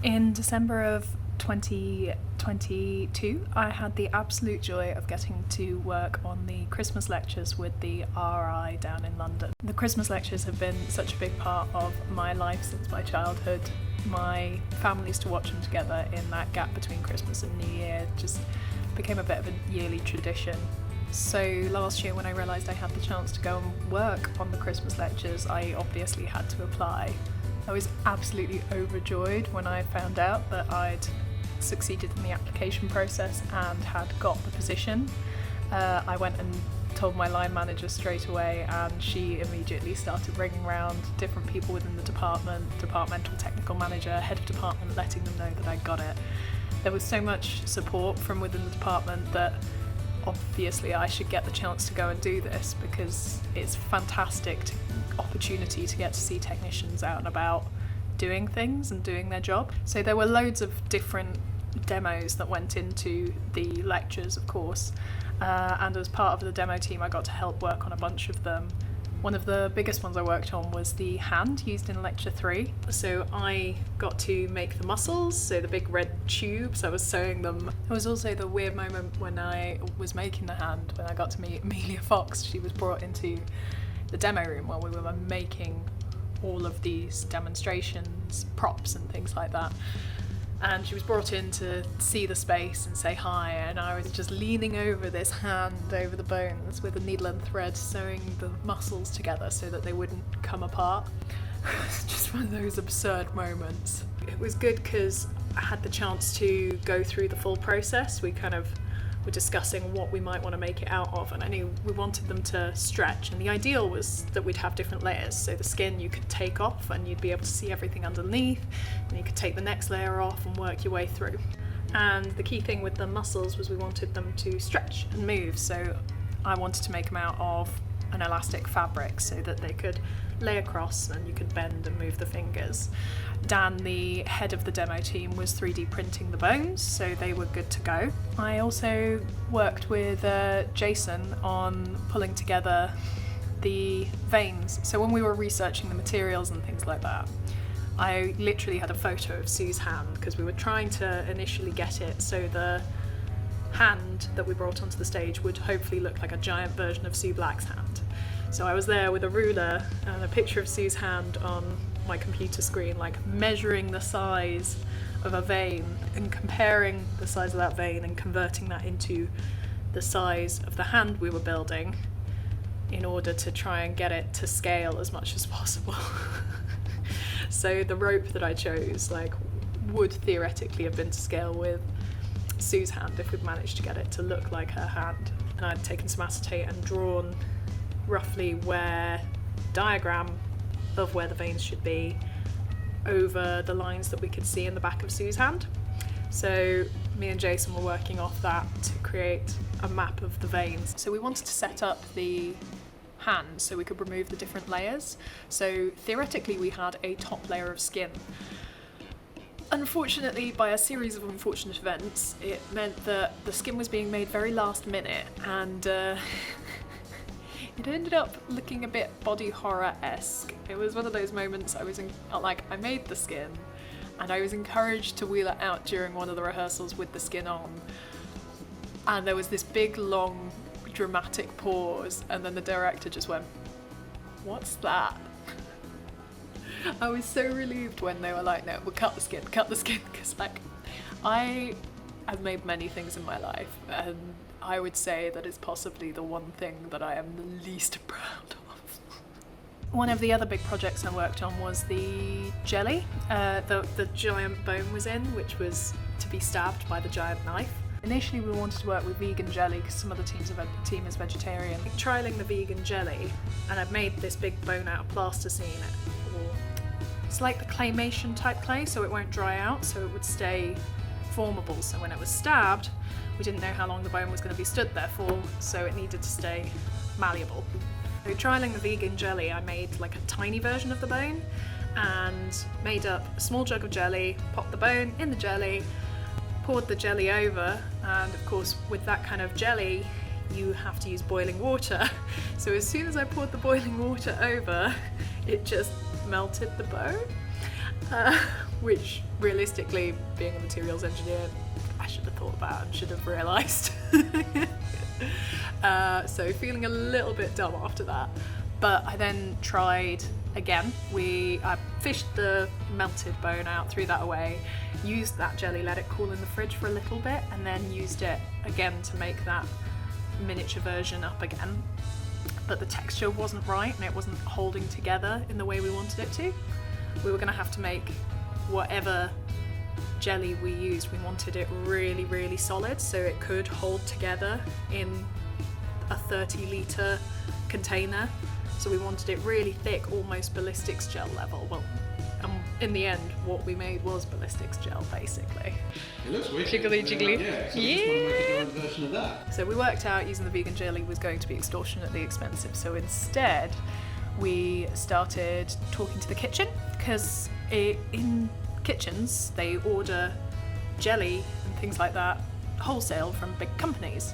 In December of 2022, I had the absolute joy of getting to work on the Christmas lectures with the RI down in London. The Christmas lectures have been such a big part of my life since my childhood. My family used to watch them together in that gap between Christmas and New Year. Just became a bit of a yearly tradition. So last year when I realised I had the chance to go and work on the Christmas lectures, I obviously had to apply. I was absolutely overjoyed when I found out that I'd succeeded in the application process and had got the position. I went and told my line manager straight away, and she immediately started ringing around different people within the department, departmental technical manager, head of department, letting them know that I got it. There was so much support from within the department that obviously I should get the chance to go and do this, because it's a fantastic opportunity to get to see technicians out and about doing things and doing their job. So there were loads of different demos that went into the lectures, of course, and as part of the demo team I got to help work on a bunch of them. One of the biggest ones I worked on was the hand used in lecture 3. So I got to make the muscles, so the big red tubes, I was sewing them. There was also the weird moment when I was making the hand, when I got to meet Amelia Fox. She was brought into the demo room while we were making all of these demonstrations, props and things like that. And she was brought in to see the space and say hi, and I was just leaning over this hand over the bones with a needle and thread, sewing the muscles together so that they wouldn't come apart. It's just one of those absurd moments. It was good because I had the chance to go through the full process. We kind of were discussing what we might want to make it out of, and I knew we wanted them to stretch, and the ideal was that we'd have different layers. So the skin you could take off and you'd be able to see everything underneath, and you could take the next layer off and work your way through. And the key thing with the muscles was we wanted them to stretch and move, so I wanted to make them out of an elastic fabric so that they could lay across and you could bend and move the fingers. Dan, the head of the demo team, was 3D printing the bones, so they were good to go. I also worked with Jason on pulling together the veins. So when we were researching the materials and things like that, I literally had a photo of Sue's hand, because we were trying to initially get it so the hand that we brought onto the stage would hopefully look like a giant version of Sue Black's hand. So I was there with a ruler and a picture of Sue's hand on my computer screen, like measuring the size of a vein and comparing the size of that vein and converting that into the size of the hand we were building in order to try and get it to scale as much as possible. So the rope that I chose would theoretically have been to scale with Sue's hand if we'd managed to get it to look like her hand. And I'd taken some acetate and drawn roughly where diagram of where the veins should be over the lines that we could see in the back of Sue's hand. So me and Jason were working off that to create a map of the veins. So we wanted to set up the hand so we could remove the different layers. So theoretically we had a top layer of skin. Unfortunately, by a series of unfortunate events, it meant that the skin was being made very last minute, and it ended up looking a bit body horror-esque. It was one of those moments I made the skin, and I was encouraged to wheel it out during one of the rehearsals with the skin on, and there was this big, long, dramatic pause, and then the director just went, "What's that?" I was so relieved when they were like, "No, we'll cut the skin," because I have made many things in my life, and I would say that is possibly the one thing that I am the least proud of. One of the other big projects I worked on was the jelly the giant bone was in, which was to be stabbed by the giant knife. Initially we wanted to work with vegan jelly because some of the team is vegetarian. Trialling the vegan jelly, and I've made this big bone out of plasticine. It's like the claymation type clay, so it won't dry out, so it would stay formable. So when it was stabbed, we didn't know how long the bone was going to be stood there for, so it needed to stay malleable. So trialling the vegan jelly, I made like a tiny version of the bone and made up a small jug of jelly, popped the bone in the jelly, poured the jelly over, and of course with that kind of jelly you have to use boiling water. So as soon as I poured the boiling water over, it just melted the bone, which realistically, being a materials engineer, I should have thought about and should have realised. So feeling a little bit dumb after that. But I then tried again. I fished the melted bone out, threw that away, used that jelly, let it cool in the fridge for a little bit, and then used it again to make that miniature version up again. But the texture wasn't right and it wasn't holding together in the way we wanted it to. We were going to have to make whatever jelly we used, we wanted it really, really solid so it could hold together in a 30-litre container. So we wanted it really thick, almost ballistics gel level. Well, in the end, what we made was ballistics gel, basically. It looks wicked. Jiggly, jiggly. Yeah, so we just want to make a different version of that. So we worked out using the vegan jelly was going to be extortionately expensive. So instead, we started talking to the kitchen, because in kitchens, they order jelly and things like that wholesale from big companies.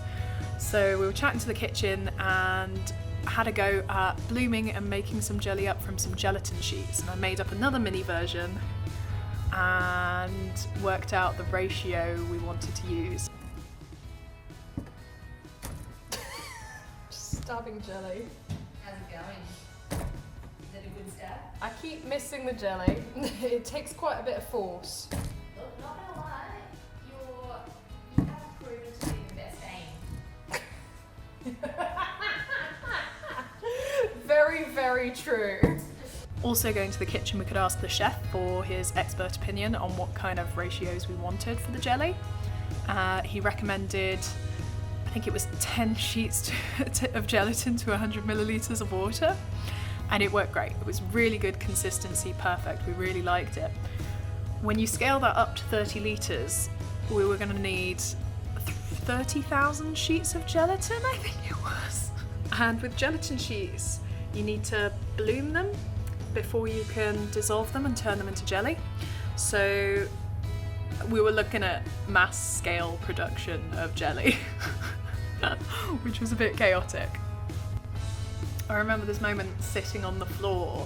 So we were chatting to the kitchen and had a go at blooming and making some jelly up from some gelatin sheets, and I made up another mini version and worked out the ratio we wanted to use. Just stabbing jelly. How's it going? Is it a good start? I keep missing the jelly. It takes quite a bit of force. Look, not gonna lie, you have proven to be the best aim. Very, very true. Also going to the kitchen, we could ask the chef for his expert opinion on what kind of ratios we wanted for the jelly. He recommended, I think it was 10 sheets of gelatin to 100 millilitres of water, and it worked great. It was really good consistency, perfect. We really liked it. When you scale that up to 30 litres, we were going to need 30,000 sheets of gelatin, I think it was. And with gelatin sheets, you need to bloom them before you can dissolve them and turn them into jelly. So we were looking at mass scale production of jelly, which was a bit chaotic. I remember this moment sitting on the floor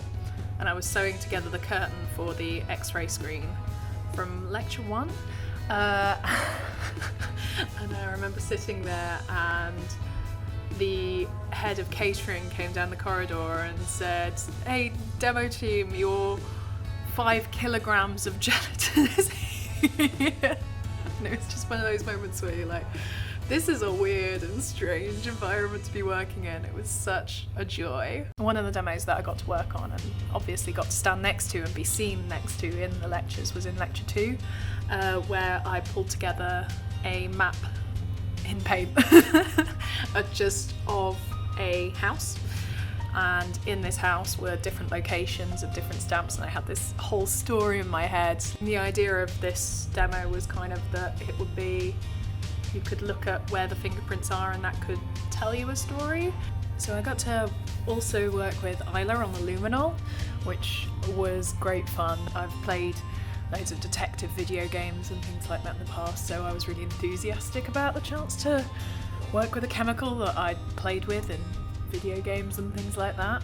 and I was sewing together the curtain for the X-ray screen from lecture 1. And I remember sitting there and the head of catering came down the corridor and said, "Hey, demo team, your 5 kilograms of gelatin is here." And it was just one of those moments where you're like, this is a weird and strange environment to be working in. It was such a joy. One of the demos that I got to work on and obviously got to stand next to and be seen next to in the lectures was in lecture 2, where I pulled together a map in paint just of a house, and in this house were different locations of different stamps, and I had this whole story in my head. And the idea of this demo was kind of that it would be, you could look at where the fingerprints are and that could tell you a story. So I got to also work with Isla on the luminol, which was great fun. I've played loads of detective video games and things like that in the past, so I was really enthusiastic about the chance to work with a chemical that I'd played with in video games and things like that.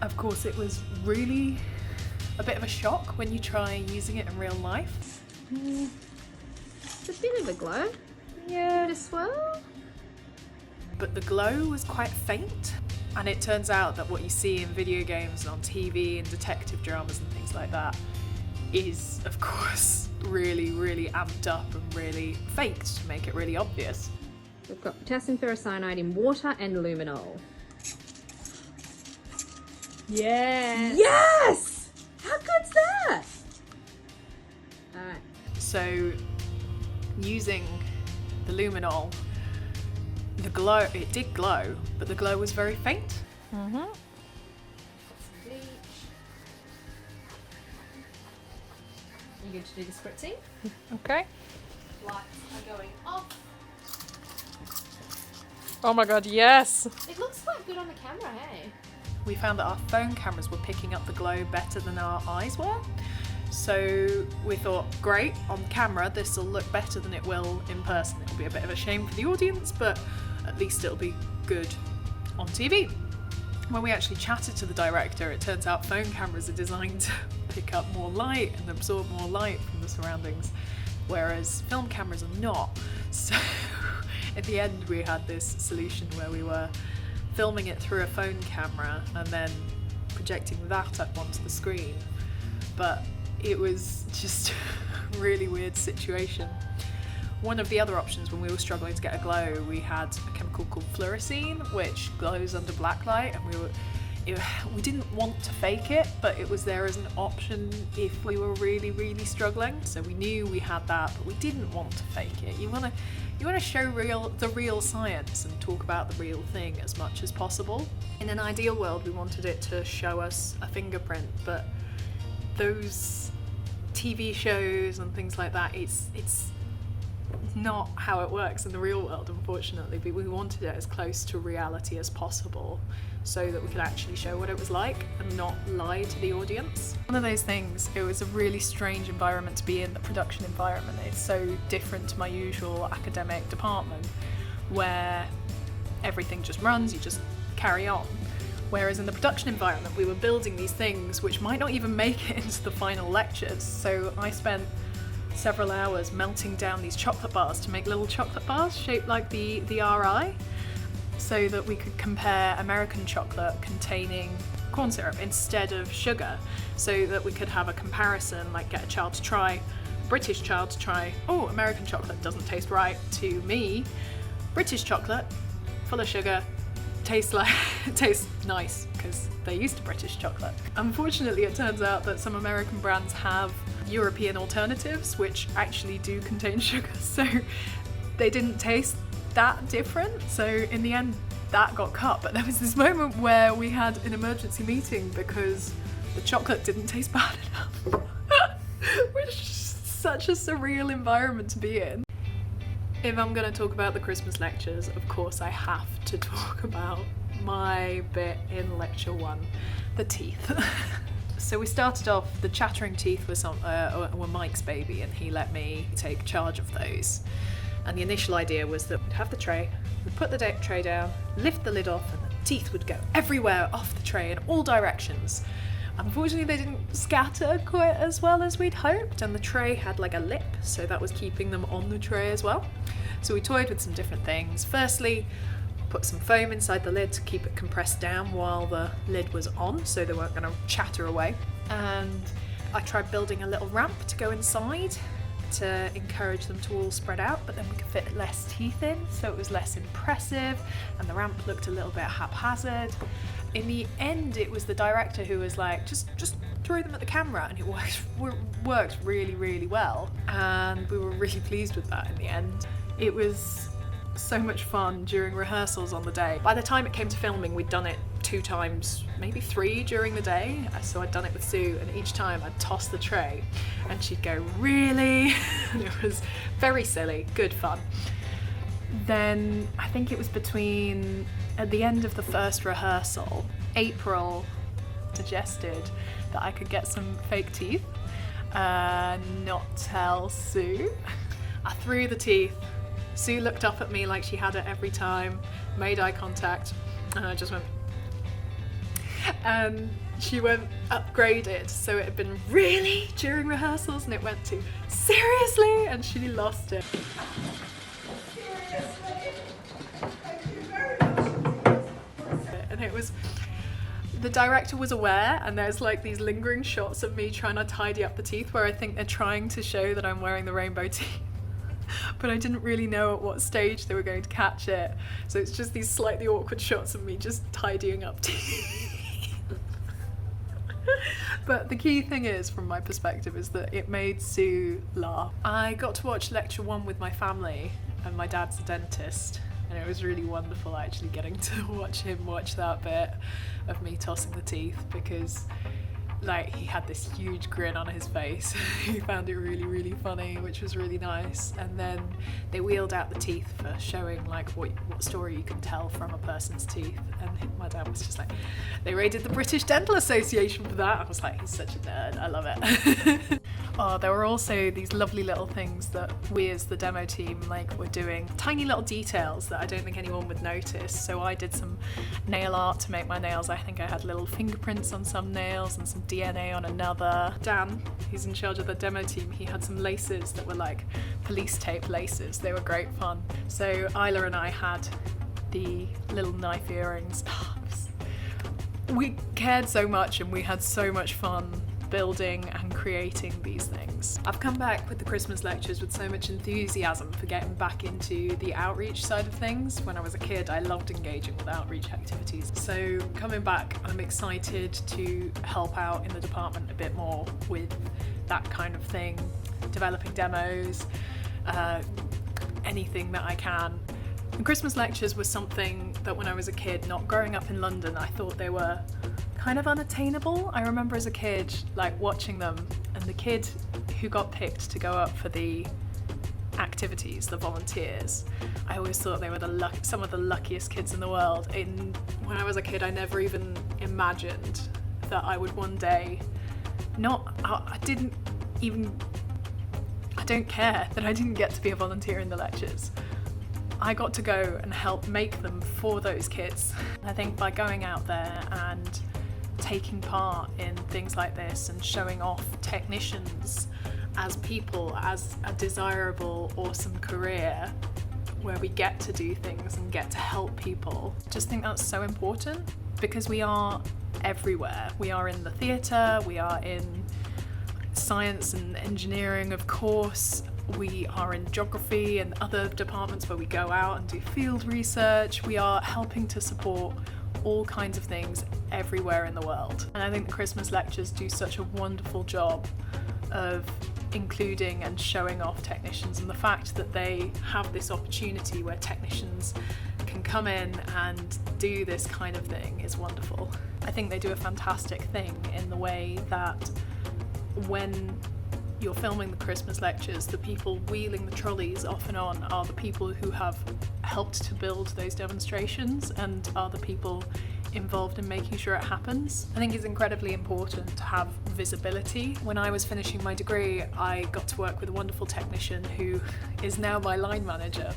Of course, it was really a bit of a shock when you try using it in real life. It's a bit of a glow. Yeah, as well. But the glow was quite faint, and it turns out that what you see in video games and on TV and detective dramas and things like that is, of course, really, really amped up and really faked to make it really obvious. We've got potassium ferrocyanide in water and luminol. Yeah. Yes! How good's that? Alright. So, using the luminol, the glow, it did glow, but the glow was very faint. Mm-hmm. You good to do the spritzing? Okay. Lights are going off. Oh my god, yes! It looks quite good on the camera, hey? We found that our phone cameras were picking up the glow better than our eyes were. So we thought, great, on camera this will look better than it will in person. It'll be a bit of a shame for the audience, but at least it'll be good on TV. When we actually chatted to the director, it turns out phone cameras are designed to pick up more light and absorb more light from the surroundings, whereas film cameras are not. So at the end we had this solution where we were filming it through a phone camera and then projecting that up onto the screen. But it was just a really weird situation. One of the other options when we were struggling to get a glow, we had a chemical called fluorescein, which glows under black light, and we didn't want to fake it, but it was there as an option if we were really, really struggling. So we knew we had that, but we didn't want to fake it. You want to show the real science and talk about the real thing as much as possible. In an ideal world, we wanted it to show us a fingerprint, but those TV shows and things like that, it's not how it works in the real world, unfortunately. But we wanted it as close to reality as possible so that we could actually show what it was like and not lie to the audience. One of those things, it was a really strange environment to be in, the production environment. It's so different to my usual academic department where everything just runs, you just carry on. Whereas in the production environment, we were building these things which might not even make it into the final lectures. So I spent several hours melting down these chocolate bars to make little chocolate bars shaped like the RI, so that we could compare American chocolate containing corn syrup instead of sugar, so that we could have a comparison, like get a child to try, British child to try, oh, American chocolate doesn't taste right, to me, British chocolate, full of sugar, tastes nice because they're used to British chocolate. Unfortunately, it turns out that some American brands have European alternatives which actually do contain sugar, so they didn't taste that different. So in the end, that got cut. But there was this moment where we had an emergency meeting because the chocolate didn't taste bad enough, which is such a surreal environment to be in. If I'm going to talk about the Christmas lectures, of course I have to talk about my bit in lecture 1, the teeth. So we started off, the chattering teeth were Mike's baby, and he let me take charge of those. And the initial idea was that we'd have the tray, we'd put the tray down, lift the lid off, and the teeth would go everywhere off the tray in all directions. Unfortunately, they didn't scatter quite as well as we'd hoped, and the tray had like a lip, so that was keeping them on the tray as well. So we toyed with some different things. Firstly, put some foam inside the lid to keep it compressed down while the lid was on, so they weren't going to chatter away. And I tried building a little ramp to go inside to encourage them to all spread out, but then we could fit less teeth in, so it was less impressive, and the ramp looked a little bit haphazard. In the end, it was the director who was like, just throw them at the camera, and it worked really, really well, and we were really pleased with that in the end. It was so much fun during rehearsals on the day. By the time it came to filming, we'd done it 2 times, maybe 3 during the day. So I'd done it with Sue, and each time I'd toss the tray and she'd go, really? And it was very silly, good fun. Then I think it was at the end of the first rehearsal, April suggested that I could get some fake teeth, not tell Sue. I threw the teeth. Sue looked up at me like she had it every time, made eye contact, and I just went. And she went upgraded, so it had been really during rehearsals, and it went to seriously, and she lost it. And it was, the director was aware, and there's like these lingering shots of me trying to tidy up the teeth where I think they're trying to show that I'm wearing the rainbow teeth. But I didn't really know at what stage they were going to catch it. So it's just these slightly awkward shots of me just tidying up teeth. But the key thing is, from my perspective, is that it made Sue laugh. I got to watch lecture 1 with my family, and my dad's a dentist, and it was really wonderful actually getting to watch him watch that bit of me tossing the teeth, because like he had this huge grin on his face. He found it really, really funny, which was really nice. And then they wheeled out the teeth for showing like what story you can tell from a person's teeth. And my dad was just like, they raided the British Dental Association for that. I was like, he's such a nerd, I love it. Oh, there were also these lovely little things that we as the demo team were doing, tiny little details that I don't think anyone would notice. So I did some nail art to make my nails. I think I had little fingerprints on some nails and some DNA on another. Dan, who's in charge of the demo team, he had some laces that were like police tape laces. They were great fun. So Isla and I had the little knife earrings. We cared so much and we had so much fun building and creating these things. I've come back with the Christmas lectures with so much enthusiasm for getting back into the outreach side of things. When I was a kid, I loved engaging with outreach activities. So coming back, I'm excited to help out in the department a bit more with that kind of thing, developing demos, anything that I can. The Christmas lectures was something that when I was a kid, not growing up in London, I thought they were kind of unattainable. I remember as a kid like watching them, and the kid who got picked to go up for the activities, the volunteers, I always thought they were some of the luckiest kids in the world. When I was a kid, I never even imagined that I would one day I don't care that I didn't get to be a volunteer in the lectures. I got to go and help make them for those kids. I think by going out there and taking part in things like this and showing off technicians as people, as a desirable, awesome career where we get to do things and get to help people, just think that's so important, because we are everywhere. We are in the theatre, we are in science and engineering, of course, we are in geography and other departments where we go out and do field research. We are helping to support all kinds of things everywhere in the world. And I think the Christmas lectures do such a wonderful job of including and showing off technicians, and the fact that they have this opportunity where technicians can come in and do this kind of thing is wonderful. I think they do a fantastic thing in the way that when you're filming the Christmas lectures, the people wheeling the trolleys off and on are the people who have helped to build those demonstrations and are the people involved in making sure it happens. I think it's incredibly important to have visibility. When I was finishing my degree, I got to work with a wonderful technician who is now my line manager,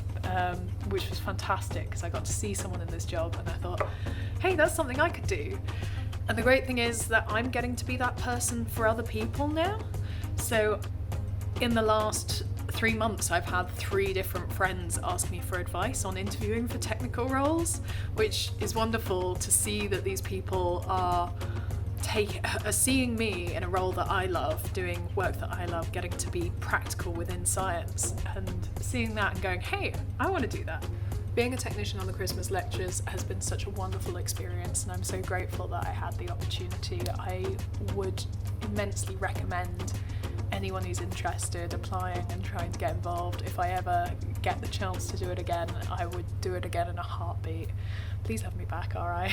which was fantastic because I got to see someone in this job and I thought, hey, that's something I could do. And the great thing is that I'm getting to be that person for other people now. So in the last 3 months, I've had 3 different friends ask me for advice on interviewing for technical roles, which is wonderful to see that these people are seeing me in a role that I love, doing work that I love, getting to be practical within science, and seeing that and going, hey, I want to do that. Being a technician on the Christmas lectures has been such a wonderful experience, and I'm so grateful that I had the opportunity. I would immensely recommend anyone who's interested applying and trying to get involved. If I ever get the chance to do it again, I would do it again in a heartbeat. Please have me back, alright?